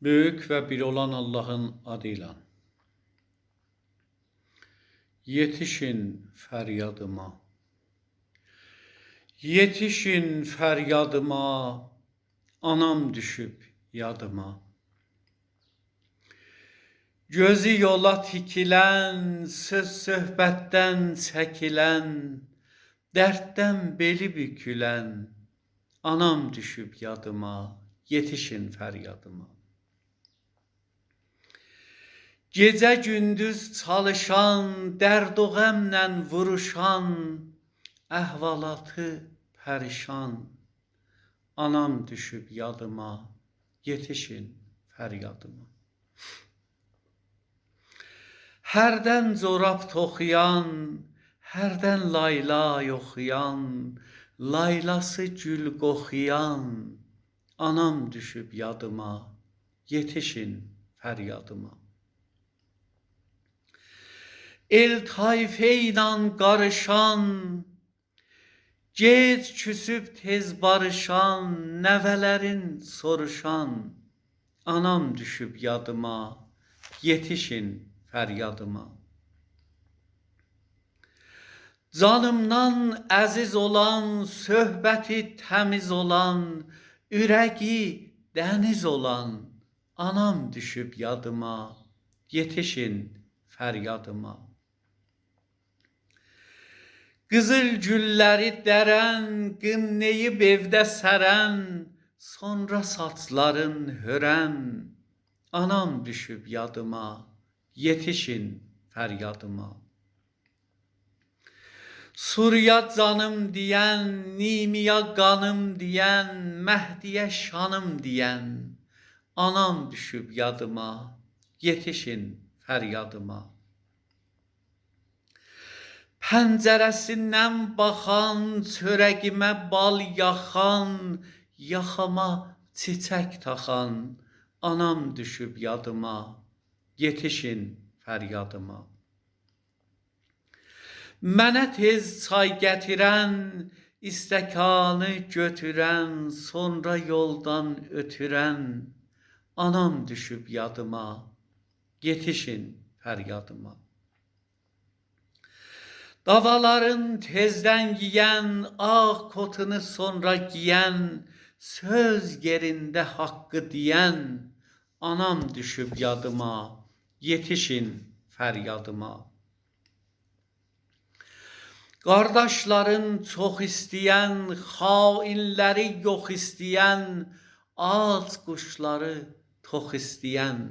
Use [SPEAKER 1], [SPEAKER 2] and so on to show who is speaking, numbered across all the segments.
[SPEAKER 1] Büyük ve bir olan Allah'ın adıyla. Yetişin feryadıma. Yetişin feryadıma. Anam düşüp yadıma. Gözü yola tikilen, söz söhbetten çekilen, dertten beli bükülen, anam düşüp yadıma, yetişin feryadıma. Gece gündüz çalışan, derd o qəmlə vuruşan, əhvalatı perişan, anam düşüp yadıma, yetişin feryadıma. Hərdən corab toxuyan, hərdən layla yoxuyan, laylası gül qoxuyan, anam düşüp yadıma, yetişin feryadıma. El tayfeylə qarışan, gec küsüb tez barışan, nəvələrin soruşan, anam düşüb yadıma, yetişin feryadıma. Canımdan əziz olan, söhbəti təmiz olan, ürəyi dəniz olan, anam düşüb yadıma, yetişin feryadıma. Qızıl gülləri dərən, qınləyib evdə sərən, sonra saçların hörən, anam düşüb yadıma, yetişin feryadıma. Surya canım deyən, Nimiya qanım deyən, Məhdiyə şanım deyən, anam düşüb yadıma, yetişin feryadıma. Pəncərəsindən baxan, çörəgimə bal yaxan, yaxama çiçək taxan, anam düşüb yadıma, yetişin feryadıma. Mənə tez çay gətirən, istəkanı götürən, sonra yoldan ötürən, anam düşüb yadıma, yetişin feryadıma. Davaların tezdən yiyən, ağ kotunu sonra giyən, söz yerində haqqı deyən, anam düşüb yadıma, yetişin feryadıma. Qardaşların çox istəyən, xainləri yox istəyən, ac quşları tox istəyən,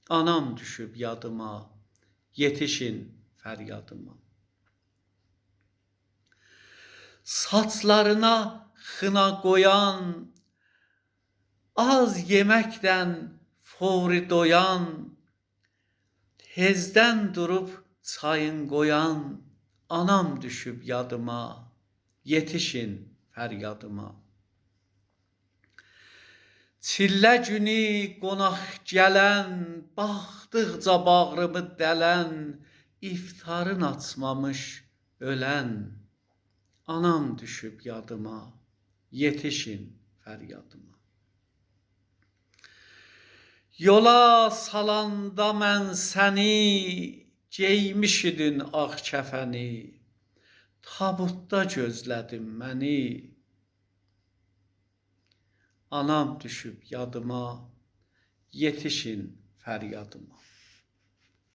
[SPEAKER 1] anam düşüb yadıma, yetişin feryadıma. Saçlarına xına qoyan, az yeməkdən fori doyan, tezdən durub çayın qoyan, anam düşüb yadıma, yetişin feryadıma. Çillə günü qonaq gələn, baxdıqca bağrımı dələn, iftarın açmamış ölən, anam düşüb yadıma, yetişin feryadıma. Yola salanda mən səni, geymişidin ağ kəfəni, tabutda gözlədim məni, anam düşüb yadıma, yetişin feryadıma.